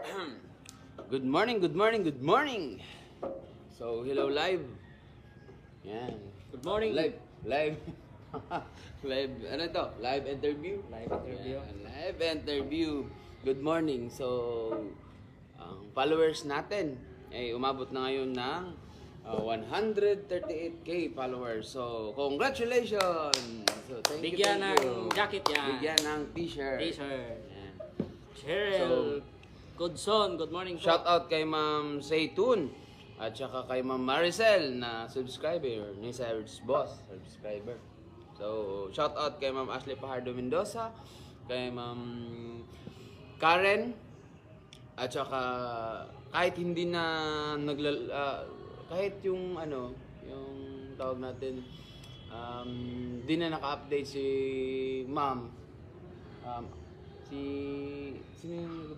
Good morning, good morning, good morning. So, hello live. Yan. Good morning. Live. Live, ano ito? Live interview? Live interview. Yan, live interview. Good morning. So, ang followers natin ay umabot na ngayon ng 138k followers. So, congratulations! So, thank Bigyan you. ng jacket yan. Bigyan ng t-shirt. T-shirt. Yan. Cheryl Godson, good morning po. Shout out kay Ma'am Zaytun at saka kay Ma'am Maricel na subscriber ni Cyrus Boss, subscriber. So, shout out kay Ma'am Ashley Pajardo Mendoza, kay Ma'am Karen, at saka kahit hindi na kahit yung yung tawag natin, di na naka-update si Ma'am, sino yung